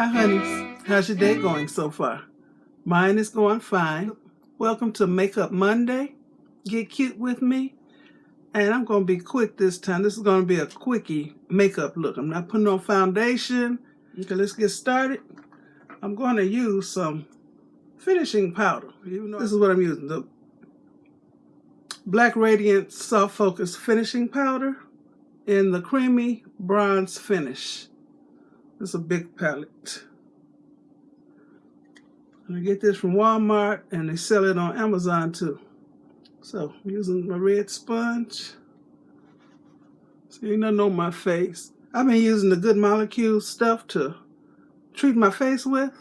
Hi, honeys. How's your day going so far? Mine is going fine. Welcome to Makeup Monday. Get cute with me. And I'm going to be quick this time. This is going to be a quickie makeup look. I'm not putting on foundation. Okay, let's get started. I'm going to use some finishing powder. This is what I'm using. The Black Radiant Soft Focus Finishing Powder in the Creamy Bronze Finish. This is a big palette. I get this from Walmart, and they sell it on Amazon too. So I'm using my red sponge. So ain't nothing on my face. I've been using the Good Molecule stuff to treat my face with.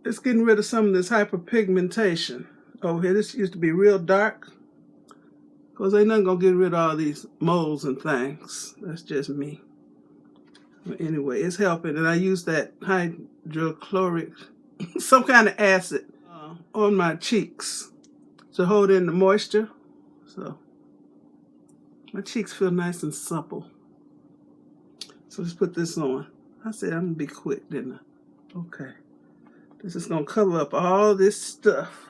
It's getting rid of some of this hyperpigmentation over here. This used to be real dark. Because ain't nothing gonna get rid of all these moles and things. That's just me. But anyway, it's helping. And I use that hydrochloric, some kind of acid on my cheeks to hold in the moisture. So my cheeks feel nice and supple. So let's put this on. I said I'm gonna be quick, didn't I? Okay. This is gonna cover up all this stuff.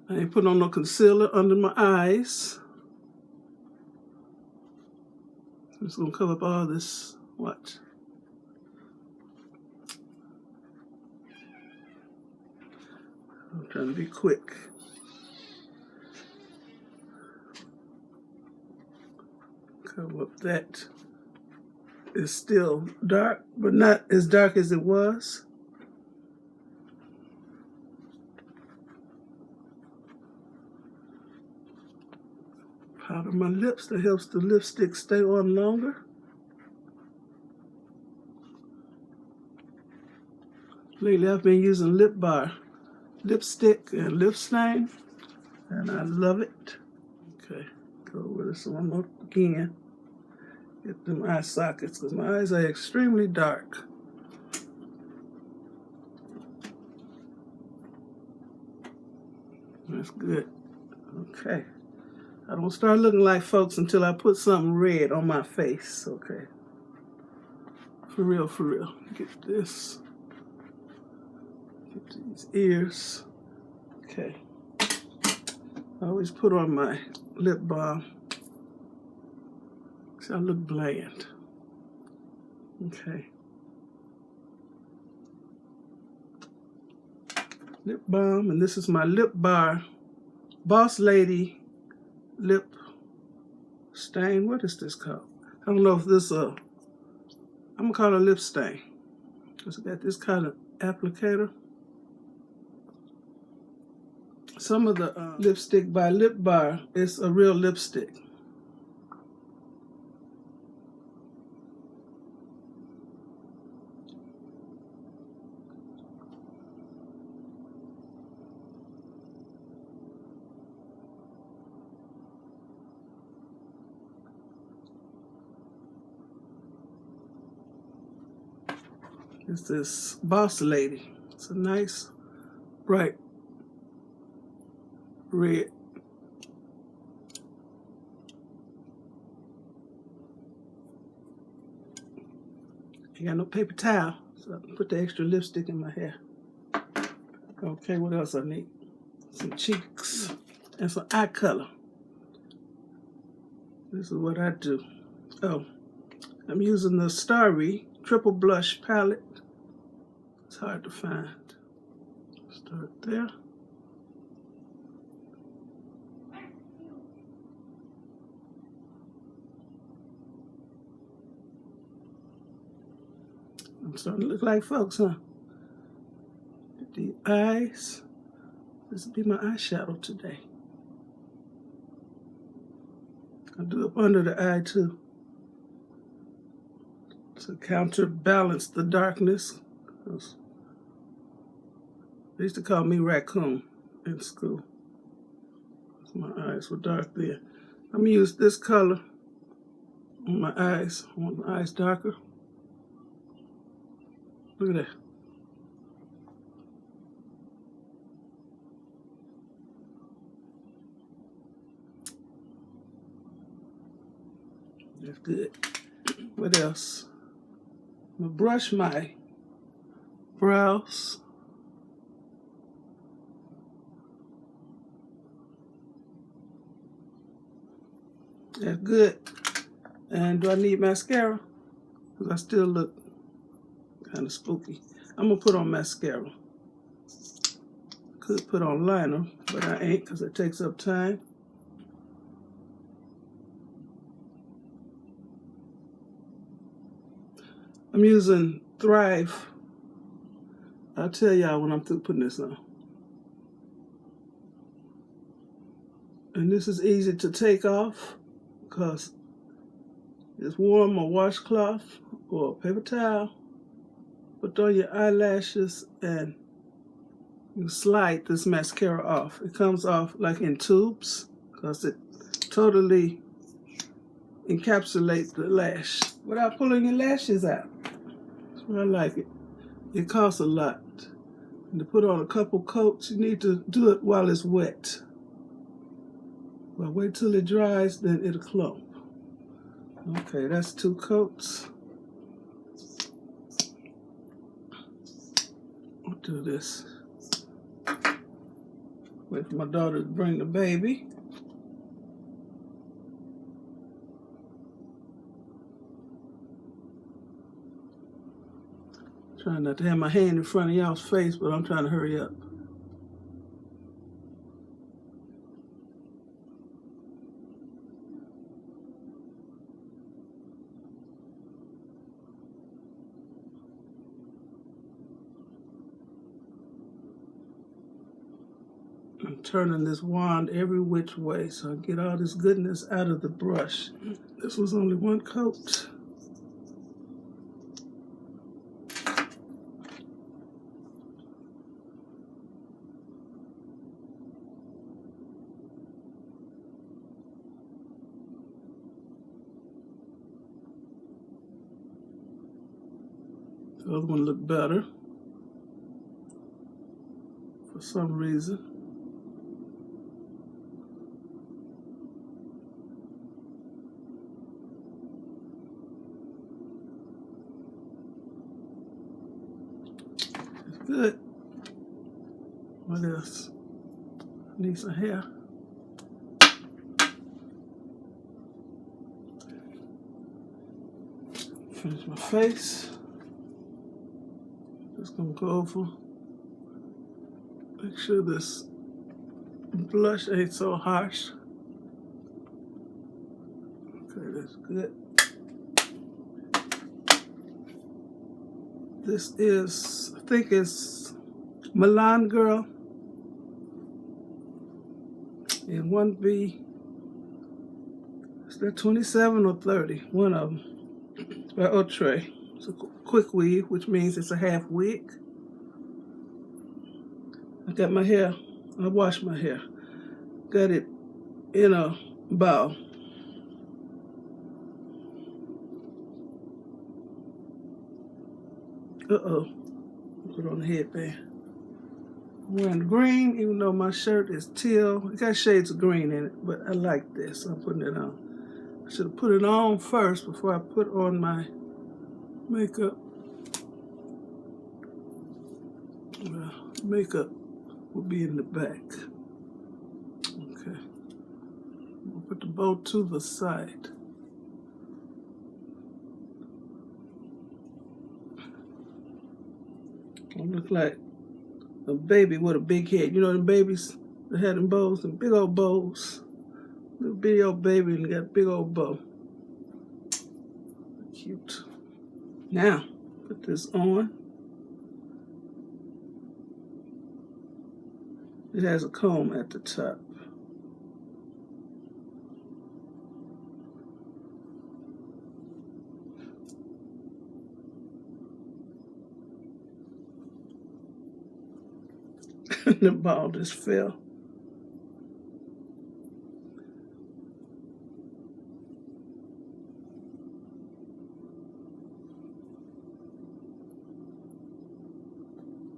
I ain't putting on no concealer under my eyes. I'm just gonna cover up all this. Watch. I'm trying to be quick. Cover up that. It's still dark, but not as dark as it was. Powder my lips. That helps the lipstick stay on longer. Lately I've been using Lip Bar lipstick and lip stain, and I love it. Okay, go with this one more again. Get them eye sockets because my eyes are extremely dark. That's good. Okay. I don't start looking like folks until I put something red on my face. Okay. For real, for real. Get this. Get these ears. Okay. I always put on my lip balm so I look bland. Okay. Lip balm, and this is my Lip Bar Boss Lady lip stain. What is this called? I don't know if this I'm gonna call it a lip stain. It's got this kind of applicator. Some of the lipstick by Lip Bar is a real lipstick. It's this Boss Lady. It's a nice, bright red. I got no paper towel, so I can put the extra lipstick in my hair. Okay, what else I need? Some cheeks and some eye color. This is what I do. Oh, I'm using the Starry Triple Blush palette. It's hard to find. Start there. I'm starting to look like folks, huh? Get the eyes. This will be my eyeshadow today. I'll do up under the eye too, to counterbalance the darkness. They used to call me Raccoon in school. My eyes were dark there. I'm gonna use this color on my eyes. I want my eyes darker. Look at that. That's good. What else? I'm gonna brush my brows. That's good. And do I need mascara? Because I still look kind of spooky. I'm gonna put on mascara. Could put on liner, but I ain't because it takes up time. I'm using Thrive. I'll tell y'all when I'm through putting this on. And this is easy to take off because it's warm, a washcloth or a paper towel. Put on your eyelashes and you slide this mascara off. It comes off like in tubes because it totally encapsulates the lash without pulling your lashes out. That's why I like it. It costs a lot. And to put on a couple coats, you need to do it while it's wet. Well, wait till it dries, then it'll clump. Okay, that's 2 coats. I'll do this. Wait for my daughter to bring the baby. Trying not to have my hand in front of y'all's face, but I'm trying to hurry up. I'm turning this wand every which way so I get all this goodness out of the brush. This was only 1 coat. The other one looked better for some reason. It's good. What else? I need some hair. Finish my face. Just gonna go over. Make sure this blush ain't so harsh. Okay, that's good. This is, I think it's Milan Girl in 1B. Is that 27 or 30? One of them. It's by Outre. It's a quick weave, which means it's a half wig. I got my hair, I washed my hair. Got it in a bowl. Uh-oh. Put on the headband. I'm wearing green, even though my shirt is teal. It got shades of green in it, but I like this, so I'm putting it on. I should have put it on first before I put on my makeup. Makeup will be in the back. Okay. We'll put the bow to the side. I look like a baby with a big head. You know them babies that had them bows, them big old bows. Little bitty old baby and got a big old bow. Cute. Now, put this on. It has a comb at the top. The ball just fell.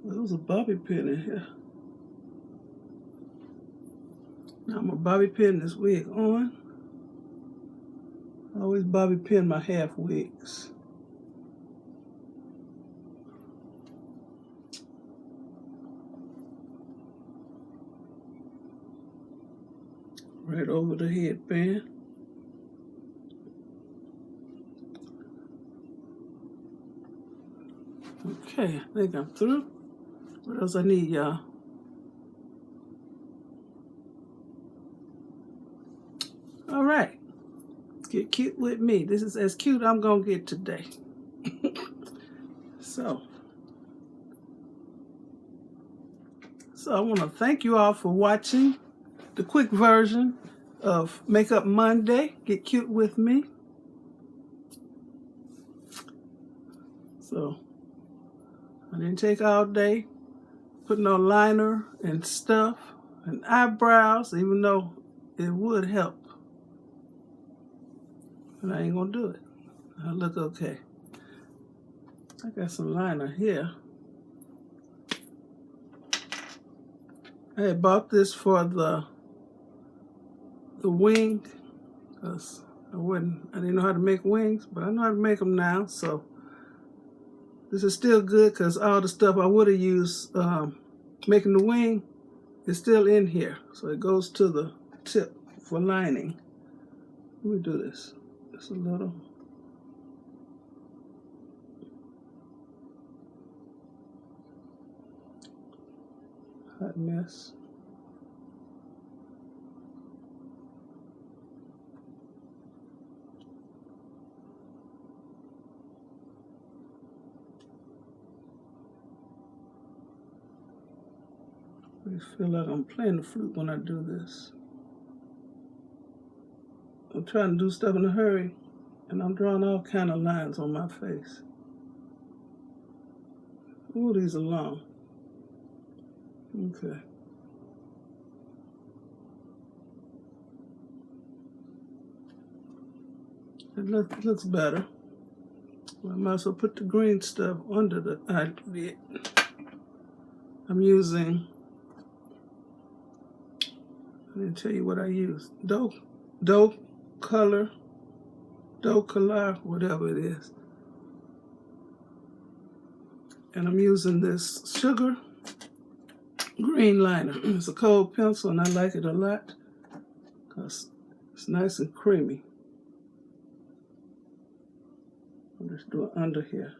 There was a bobby pin in here. Now I'm gonna bobby pin this wig on. I always bobby pin my half wigs. Right over the headband. Okay, I think I'm through. What else I need, y'all? All right, get cute with me. This is as cute I'm gonna get today. So I want to thank you all for watching the quick version of Makeup Monday. Get cute with me. So I didn't take all day putting on liner and stuff and eyebrows, even though it would help. And I ain't gonna do it. I look okay. I got some liner here. I had bought this for the wing, because I didn't know how to make wings, but I know how to make them now. So this is still good because all the stuff I would have used making the wing is still in here. So it goes to the tip for lining. Let me do this. Just a little. Hot mess. I feel like I'm playing the flute when I do this. I'm trying to do stuff in a hurry, and I'm drawing all kind of lines on my face. Ooh, these are long. Okay. It looks better. Well, I might as well put the green stuff under the eyelid. I'm using, I didn't tell you what I use. Doe color, whatever it is. And I'm using this sugar green liner. It's a cold pencil and I like it a lot because it's nice and creamy. I'll just do it under here.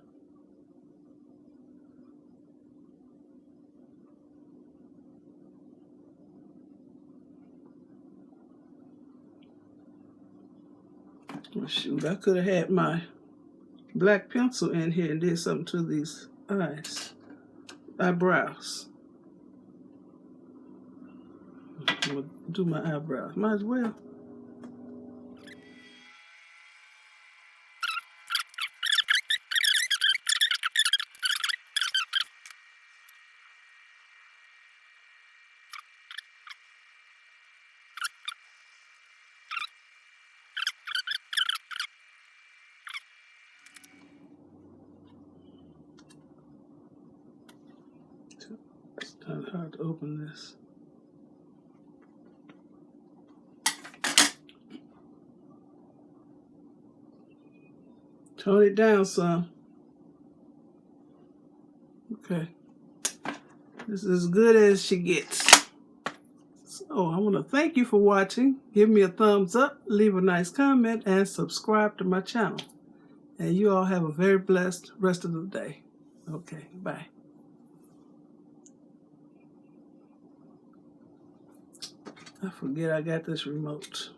Oh, shoot, I could have had my black pencil in here and did something to these eyebrows. I'm gonna do my eyebrows. Might as well. It's kind of hard to open this. Tone it down some. Okay. This is as good as she gets. So I want to thank you for watching. Give me a thumbs up, leave a nice comment, and subscribe to my channel. And you all have a very blessed rest of the day. Okay, bye. I forget I got this remote.